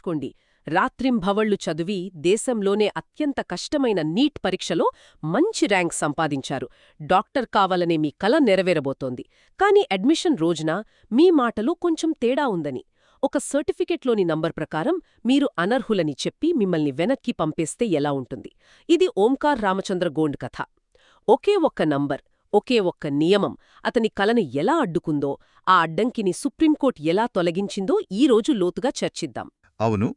ఊహించుకోండి, రాత్రింభవళ్లు చదివి దేశంలోనే అత్యంత కష్టమైన నీట్ పరీక్షలో మంచి ర్యాంక్ సంపాదించారు. డాక్టర్ కావాలనే మీ కల నెరవేరబోతోంది. కాని అడ్మిషన్ రోజున మీ మాటలో కొంచెం తేడా ఉందని, ఒక సర్టిఫికెట్లోని నంబర్ ప్రకారం మీరు అనర్హులని చెప్పి మిమ్మల్ని వెనక్కి పంపేస్తే ఎలా ఉంటుంది? ఇది ఓంకార్ రామచంద్ర గోండ్ కథ. ఒకే ఒక్క నంబర్, ఒకే ఒక్క నియమం అతని కలను ఎలా అడ్డుకుందో, ఆ అడ్డంకిని సుప్రీంకోర్టు ఎలా తొలగించిందో ఈరోజు లోతుగా చర్చిద్దాం. అవును,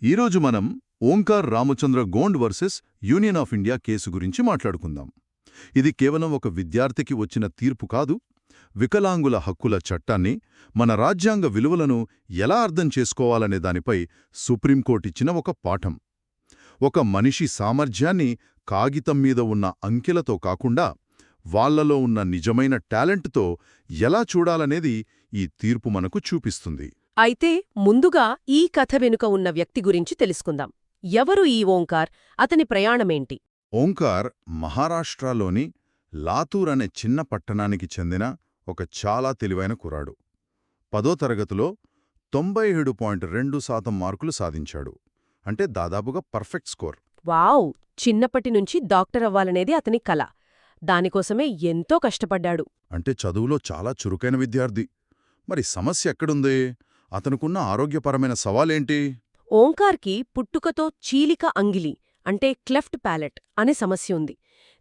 ఈరోజు మనం Omkar Ramachandra Gond versus union of India case గురించి మాట్లాడుకుందాం. ఇది కేవలం ఒక విద్యార్థికి వచ్చిన తీర్పు కాదు, వికలాంగుల హక్కుల చట్టాన్ని, మన రాజ్యాంగ విలువలను ఎలా అర్థం చేసుకోవాలనే దానిపై సుప్రీంకోర్టిచ్చిన ఒక పాఠం. ఒక మనిషి సామర్థ్యాన్ని కాగితం మీద ఉన్న అంకెలతో కాకుండా వాళ్లలో ఉన్న నిజమైన టాలెంట్తో ఎలా చూడాలనేది ఈ తీర్పు మనకు చూపిస్తుంది. అయితే ముందుగా ఈ కథ వెనుక ఉన్న వ్యక్తి గురించి తెలుసుకుందాం. ఎవరు ఈ ఓంకార్? అతని ప్రయాణమేంటి? ఓంకార్ మహారాష్ట్రలోని లాతూర్ అనే చిన్న పట్టణానికి చెందిన ఒక చాలా తెలివైన కుర్రాడు. 10వ తరగతిలో 97.2% మార్కులు సాధించాడు. అంటే దాదాపుగా పర్ఫెక్ట్ స్కోర్. వావ్! చిన్నప్పటినుంచి డాక్టర్ అవ్వాలనేది అతని కల. దానికోసమే ఎంతో కష్టపడ్డాడు. అంటే చదువులో చాలా చురుకైన విద్యార్థి. మరి సమస్య ఎక్కడుంది? అతనుకున్న ఆరోగ్యపరమైన సవాలేంటి? ఓంకార్కి పుట్టుకతో చీలిక అంగిలి అంటే క్లెఫ్ట్ ప్యాలెట్ అనే సమస్య ఉంది.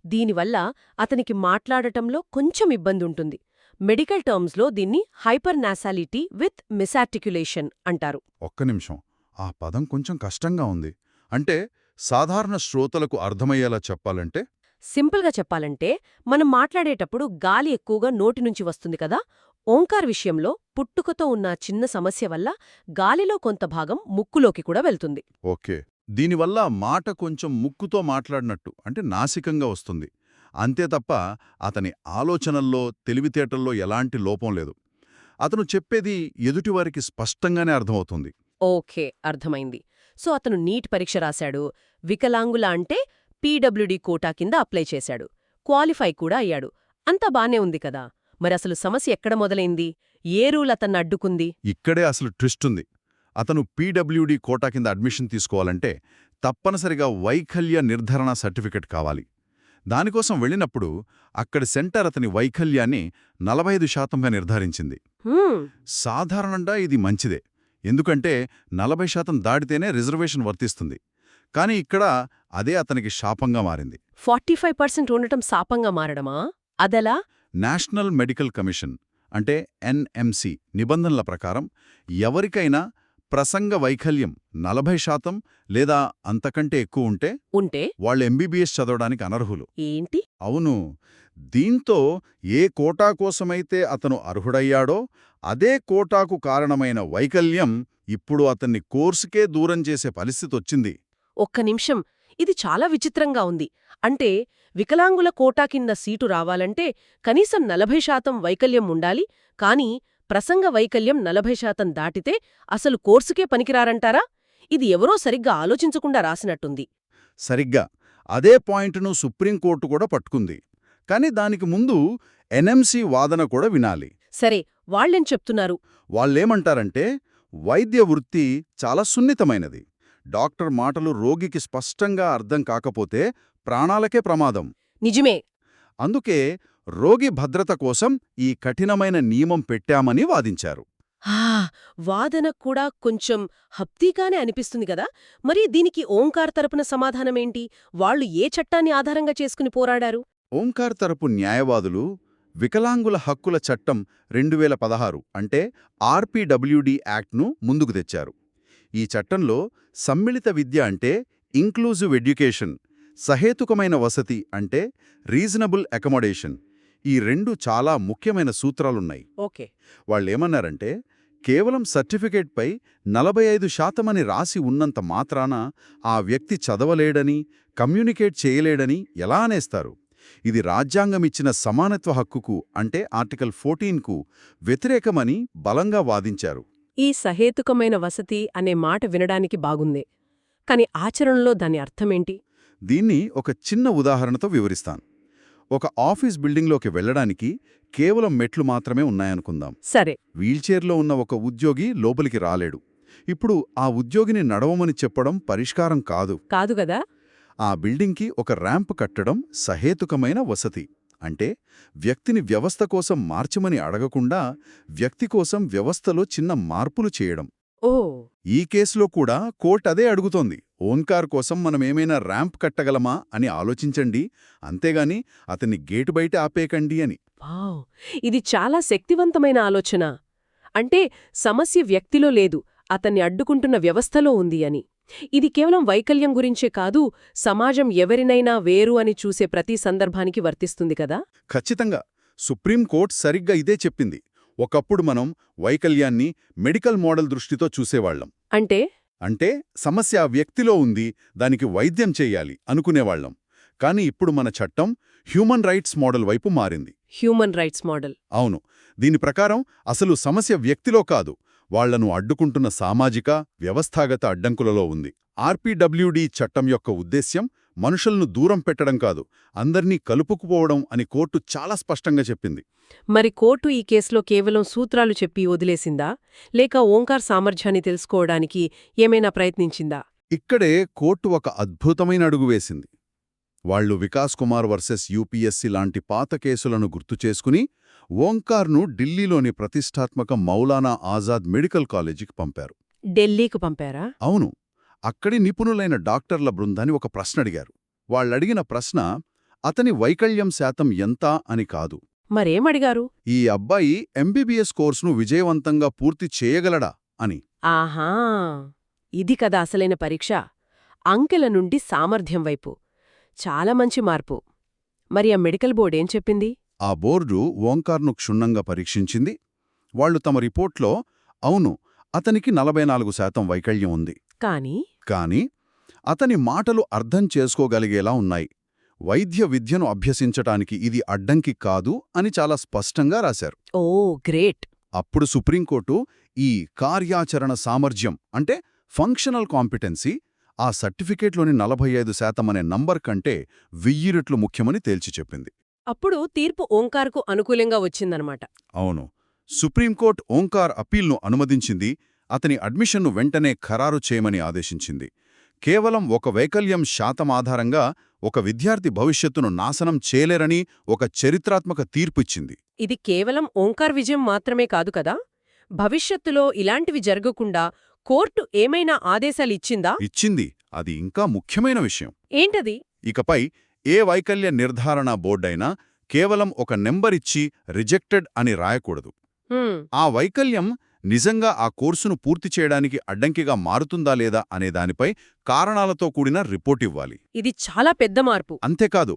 దీనివల్ల అతనికి మాట్లాడటంలో కొంచెం ఇబ్బందుంటుంది. మెడికల్ టర్మ్స్లో దీన్ని హైపర్ నాసాలిటీ విత్ మిసార్టిక్యులేషన్ అంటారు. ఒక్క నిమిషం, ఆ పదం కొంచెం కష్టంగా ఉంది. అంటే సాధారణ శ్రోతలకు అర్థమయ్యేలా చెప్పాలంటే? సింపుల్గా చెప్పాలంటే, మనం మాట్లాడేటప్పుడు గాలి ఎక్కువగా నోటి నుంచి వస్తుంది కదా. ఓంకార్ విషయంలో పుట్టుకతో ఉన్న చిన్న సమస్య వల్ల గాలిలో కొంత భాగం ముక్కులోకి కూడా వెళ్తుంది. ఓకే, దీనివల్ల మాట కొంచెం ముక్కుతో మాట్లాడినట్టు అంటే నాసికంగా వస్తుంది. అంతే తప్ప అతని ఆలోచనల్లో తెలివితేటల్లో ఎలాంటి లోపం లేదు. అతను చెప్పేది ఎదుటివారికి స్పష్టంగానే అర్థమవుతుంది. ఓకే, అర్థమైంది. సో అతను నీట్ పరీక్ష రాశాడు, వికలాంగుల అంటే పీడబ్ల్యూడీ కోటా కింద అప్లై చేశాడు, క్వాలిఫై కూడా అయ్యాడు. అంతా బానే ఉంది కదా. మరసలు సమస్య ఎక్కడ మొదలైంది? ఏ రూల్ అతన్ని అడ్డుకుంది? ఇక్కడే అసలు ట్విస్ట్ ఉంది. అతను పీడబ్ల్యూడీ కోటా కింద అడ్మిషన్ తీసుకోవాలంటే తప్పనిసరిగా వైకల్య నిర్ధారణ సర్టిఫికెట్ కావాలి. దానికోసం వెళ్ళినప్పుడు అక్కడి సెంటర్ అతని వైకల్యాన్ని 45%గా నిర్ధారించింది. సాధారణంగా ఇది మంచిదే, ఎందుకంటే 40% దాటితేనే రిజర్వేషన్ వర్తిస్తుంది. కాని ఇక్కడ అదే అతనికి శాపంగా మారింది. 45% ఉండటం శాపంగా మారడమా? అదెలా? నేషనల్ మెడికల్ కమిషన్ అంటే ఎన్ఎంసి నిబంధనల ప్రకారం ఎవరికైనా ప్రసంగ వైకల్యం 40% లేదా అంతకంటే ఎక్కువ ఉంటే వాళ్ళు ఎంబీబీఎస్ చదవడానికి అనర్హులు. ఏంటి? అవును. దీంతో ఏ కోటా కోసమైతే అతను అర్హుడయ్యాడో అదే కోటాకు కారణమైన వైకల్యం ఇప్పుడు అతన్ని కోర్సుకే దూరం చేసే పరిస్థితొచ్చింది. ఒక్క నిమిషం, ఇది చాలా విచిత్రంగా ఉంది. అంటే వికలాంగుల కోటా కింద సీటు రావాలంటే కనీసం 40% వైకల్యం ఉండాలి, కానీ ప్రసంగ వైకల్యం 40% దాటితే అసలు కోర్సుకే పనికిరారంటారా? ఇది ఎవరో సరిగ్గా ఆలోచించకుండా రాసినట్టుంది. సరిగ్గా అదే పాయింట్ను సుప్రీంకోర్టు కూడా పట్టుకుంది. కాని దానికి ముందు ఎన్ఎంసి వాదన కూడా వినాలి. సరే, వాళ్ళేం చెప్తున్నారు? వాళ్ళేమంటారంటే వైద్య వృత్తి చాలా సున్నితమైనది. డాక్టర్ మాటలు రోగికి స్పష్టంగా అర్థం కాకపోతే ప్రాణాలకే ప్రమాదం. నిజమే. అందుకే రోగి భద్రత కోసం ఈ కఠినమైన నియమం పెట్టామని వాదించారు. వాదన కూడా కొంచెం హప్తీగానే అనిపిస్తుంది కదా. మరి దీనికి ఓంకార్ తరపున సమాధానమేంటి? వాళ్ళు ఏ చట్టాన్ని ఆధారంగా చేసుకుని పోరాడారు? ఓంకార్ తరపు న్యాయవాదులు వికలాంగుల హక్కుల చట్టం 2016 అంటే ఆర్పీడబ్ల్యూడీ యాక్ట్ను ముందుకు తెచ్చారు. ఈ చట్టంలో సమ్మిళిత విద్య అంటే ఇంక్లూజివ్ ఎడ్యుకేషన్, సహేతుకమైన వసతి అంటే రీజనబుల్ అకమడేషన్, ఈ రెండు చాలా ముఖ్యమైన సూత్రాలున్నాయి. ఓకే. వాళ్ళేమన్నారంటే కేవలం సర్టిఫికేట్పై 45% అని రాసి ఉన్నంత మాత్రాన ఆ వ్యక్తి చదవలేడని, కమ్యూనికేట్ చేయలేడని ఎలా అనేస్తారు? ఇది రాజ్యాంగమిచ్చిన సమానత్వ హక్కుకు అంటే ఆర్టికల్ 14కు వ్యతిరేకమని బలంగా వాదించారు. ఈ సహేతుకమైన వసతి అనే మాట వినడానికి బాగుంది, కాని ఆచరణలో దాని అర్థమేంటి? దీన్ని ఒక చిన్న ఉదాహరణతో వివరిస్తాను. ఒక ఆఫీస్ బిల్డింగ్లోకి వెళ్లడానికి కేవలం మెట్లు మాత్రమే ఉన్నాయనుకుందాం. సరే. వీల్చైర్లో ఉన్న ఒక ఉద్యోగి లోపలికి రాలేడు. ఇప్పుడు ఆ ఉద్యోగిని నడవమని చెప్పడం పరిష్కారం కాదు. కాదు గదా? ఆ బిల్డింగ్కి ఒక ర్యాంప్ కట్టడం సహేతుకమైన వసతి. అంటే వ్యక్తిని వ్యవస్థ కోసం మార్చమని అడగకుండా వ్యక్తి కోసం వ్యవస్థలో చిన్న మార్పులు చేయడం. ఓ. ఈ కేసులో కూడా కోర్టు అదే అడుగుతోంది. ఓంకార్ కోసం మనమేమైనా ర్యాంప్ కట్టగలమా అని ఆలోచించండి, అంతేగాని అతన్ని గేటు బయట ఆపేకండి అని. వావ్! ఇది చాలా శక్తివంతమైన ఆలోచన. అంటే సమస్య వ్యక్తిలో లేదు, అతన్ని అడ్డుకుంటున్న వ్యవస్థలో ఉంది అని. ఇది కేవలం వైకల్యం గురించే కాదు, సమాజం ఎవరినైనా వేరు అని చూసే ప్రతి సందర్భానికి వర్తిస్తుంది కదా? ఖచ్చితంగా. సుప్రీంకోర్టు సరిగ్గా ఇదే చెప్పింది. ఒకప్పుడు మనం వైకల్యాన్ని మెడికల్ మోడల్ దృష్టితో చూసేవాళ్లం. అంటే సమస్య ఆ వ్యక్తిలో ఉంది, దానికి వైద్యం చెయ్యాలి అనుకునేవాళ్లం. కాని ఇప్పుడు మన చట్టం హ్యూమన్ రైట్స్ మోడల్ వైపు మారింది. Human rights model. అవును. దీని ప్రకారం అసలు సమస్య వ్యక్తిలో కాదు, వాళ్లను అడ్డుకుంటున్న సామాజిక, వ్యవస్థాగత అడ్డంకులలో ఉంది. ఆర్పీడబ్ల్యూడీ చట్టం యొక్క ఉద్దేశ్యం మనుషులను దూరం పెట్టడం కాదు, అందర్నీ కలుపుకుపోవడం అని కోర్టు చాలా స్పష్టంగా చెప్పింది. మరి కోర్టు ఈ కేసులో కేవలం సూత్రాలు చెప్పి వదిలేసిందా, లేక ఓంకార్ సామర్థ్యాన్ని తెలుసుకోవడానికి ఏమైనా ప్రయత్నించిందా? ఇక్కడే కోర్టు ఒక అద్భుతమైన అడుగు వేసింది. వాళ్లు వికాస్ కుమార్ వర్సెస్ యూపీఎస్సీ లాంటి పాత కేసులను గుర్తుచేసుకుని ఓంకార్ను ఢిల్లీలోని ప్రతిష్టాత్మక మౌలానా ఆజాద్ మెడికల్ కాలేజీకి పంపారు. ఢిల్లీకి పంపారా? అవును. అక్కడి నిపుణులైన డాక్టర్ల బృందాన్ని ఒక ప్రశ్న అడిగారు. వాళ్ళడిగిన ప్రశ్న అతని వైకల్యం శాతం ఎంత అని కాదు. మరేమడిగారు? ఈ అబ్బాయి ఎంబీబీఎస్ కోర్సును విజయవంతంగా పూర్తి చేయగలడా అని. ఆహా, ఇది కదా అసలైన పరీక్ష. అంకెల నుండి సామర్థ్యం వైపు. చాలా మంచి మార్పు. మరి ఆ మెడికల్ బోర్డు ఏం చెప్పింది? ఆ బోర్డు ఓంకార్ను క్షుణ్ణంగా పరీక్షించింది. వాళ్లు తమ రిపోర్ట్లో అవును, అతనికి 44% వైకల్యం ఉంది, కాని అతని మాటలు అర్థం చేసుకోగలిగేలా ఉన్నాయి, వైద్య విద్యను అభ్యసించటానికి ఇది అడ్డంకి కాదు అని చాలా స్పష్టంగా రాశారు. ఓ గ్రేట్. అప్పుడు సుప్రీంకోర్టు ఈ కార్యాచరణ సామర్థ్యం అంటే ఫంక్షనల్ కాంపిటెన్సీ ఆ సర్టిఫికేట్లోని 45% అనే నంబర్ కంటే 1000 రెట్లు ముఖ్యమని తేల్చి చెప్పింది. అప్పుడు తీర్పు ఓంకార్కు అనుకూలంగా వచ్చిందనమాట. అవును. సుప్రీంకోర్టు ఓంకార్ అప్పీల్ను అనుమతించింది. అతని అడ్మిషన్ను వెంటనే ఖరారు చేయమని ఆదేశించింది. కేవలం ఒక వైకల్యం శాతం ఆధారంగా ఒక విద్యార్థి భవిష్యత్తును నాశనం చేయలేరని ఒక చరిత్రాత్మక తీర్పు ఇచ్చింది. ఇది కేవలం ఓంకార్ విజయం మాత్రమే కాదు కదా, భవిష్యత్తులో ఇలాంటివి జరగకుండా కోర్టు ఏమైనా ఆదేశాలిచ్చిందా? ఇచ్చింది. అది ఇంకా ముఖ్యమైన విషయం. ఏంటది? ఇకపై ఏ వైకల్య నిర్ధారణ బోర్డైనా కేవలం ఒక నెంబరిచ్చి రిజెక్టెడ్ అని రాయకూడదు. ఆ వైకల్యం నిజంగా ఆ కోర్సును పూర్తి చేయడానికి అడ్డంకిగా మారుతుందా లేదా అనే దానిపై కారణాలతో కూడిన రిపోర్టివ్వాలి. ఇది చాలా పెద్ద మార్పు. అంతేకాదు,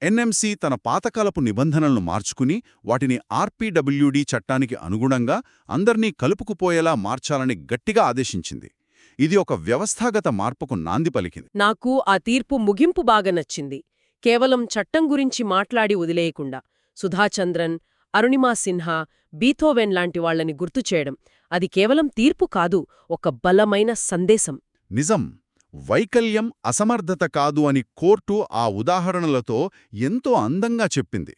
ఎన్ఎంసీ తన పాతకాలపు నిబంధనలను మార్చుకుని వాటిని ఆర్పీడబ్ల్యూడీ చట్టానికి అనుగుణంగా అందర్నీ కలుపుకుపోయేలా మార్చాలని గట్టిగా ఆదేశించింది. ఇది ఒక వ్యవస్థాగత మార్పుకు నాంది పలికింది. నాకు ఆ తీర్పు ముగింపు బాగా నచ్చింది. కేవలం చట్టం గురించి మాట్లాడి వదిలేయకుండా సుధాచంద్రన్, అరుణిమా సిన్హా, బీథోవెన్ లాంటి వాళ్లని గుర్తుచేయడం, అది కేవలం తీర్పు కాదు, ఒక బలమైన సందేశం. నిజం. వైకల్యం అసమర్థత కాదు అని కోర్టు ఆ ఉదాహరణలతో ఎంతో అందంగా చెప్పింది.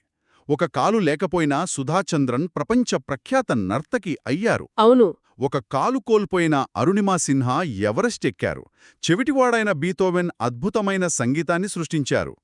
ఒక కాలు లేకపోయినా సుధాచంద్రన్ ప్రపంచ ప్రఖ్యాత నర్తకి అయ్యారు. అవును. ఒక కాలు కోల్పోయిన అరుణిమా సిన్హా ఎవరెస్ట్ ఎక్కారు. చెవిటివాడైన బీథోవెన్ అద్భుతమైన సంగీతాన్ని సృష్టించారు.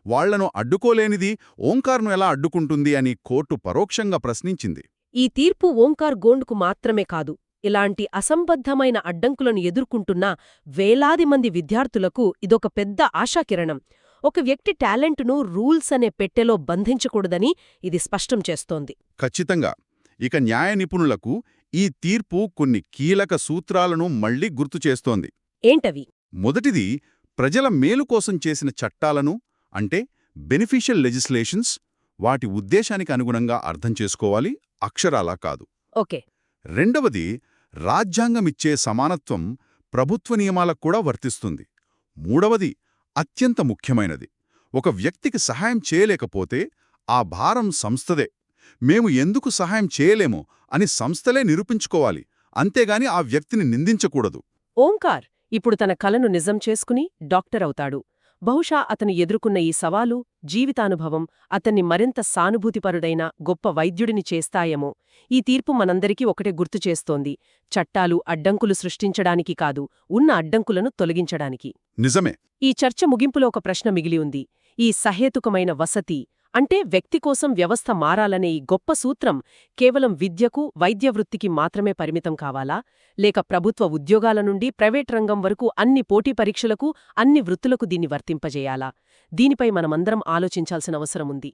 వాళ్లను అడ్డుకోలేనిది ఓంకార్ను ఎలా అడ్డుకుంటుంది అని కోర్టు పరోక్షంగా ప్రశ్నించింది. ఈ తీర్పు ఓంకార్ గోండ్కు మాత్రమే కాదు, ఇలాంటి అసంబద్ధమైన అడ్డంకులను ఎదుర్కొంటున్న వేలాది మంది విద్యార్థులకు ఇదొక పెద్ద ఆశాకిరణం. ఒక వ్యక్తి టాలెంటును రూల్స్ అనే పెట్టెలో బంధించకూడదని ఇది స్పష్టం చేస్తోంది. ఖచ్చితంగా. ఇక న్యాయ నిపుణులకు ఈ తీర్పు కొన్ని కీలక సూత్రాలను మళ్లీ గుర్తుచేస్తోంది. ఏంటవి? మొదటిది, ప్రజల మేలు కోసం చేసిన చట్టాలను, అంటే బెనిఫిషియల్ లెజిస్లేషన్స్, వాటి ఉద్దేశానికి అనుగుణంగా అర్థం చేసుకోవాలి, అక్షరాలా కాదు. ఓకే. రెండవది, రాజ్యాంగమిచ్చే సమానత్వం ప్రభుత్వ నియమాలకు కూడా వర్తిస్తుంది. మూడవది, అత్యంత ముఖ్యమైనది, ఒక వ్యక్తికి సహాయం చేయలేకపోతే ఆ భారం సంస్థదే. మేము ఎందుకు సహాయం చేయలేమో అని సంస్థలే నిరూపించుకోవాలి, అంతేగాని ఆ వ్యక్తిని నిందించకూడదు. ఓంకార్ ఇప్పుడు తన కలను నిజం చేసుకుని డాక్టర్ అవుతాడు. బహుశా అతను ఎదుర్కొన్న ఈ సవాలు, జీవితానుభవం అతన్ని మరింత సానుభూతిపరుడైన గొప్ప వైద్యుడిని చేస్తాయేమో. ఈ తీర్పు మనందరికీ ఒకటే గుర్తుచేస్తోంది: చట్టాలు అడ్డంకులు సృష్టించడానికి కాదు, ఉన్న అడ్డంకులను తొలగించడానికి. నిజమే. ఈ చర్చ ముగింపులో ఒక ప్రశ్న మిగిలి ఉంది. ఈ సహేతుకమైన వసతి అంటే వ్యక్తి కోసం వ్యవస్థ మారాలనే ఈ గొప్ప సూత్రం కేవలం విద్యకు, వైద్యవృత్తికి మాత్రమే పరిమితం కావాలా? లేక ప్రభుత్వ ఉద్యోగాల నుండి ప్రైవేట్ రంగం వరకు అన్ని పోటీ పరీక్షలకు, అన్ని వృత్తులకు దీన్ని వర్తింపజేయాలా? దీనిపై మనమందరం ఆలోచించాల్సిన అవసరముంది.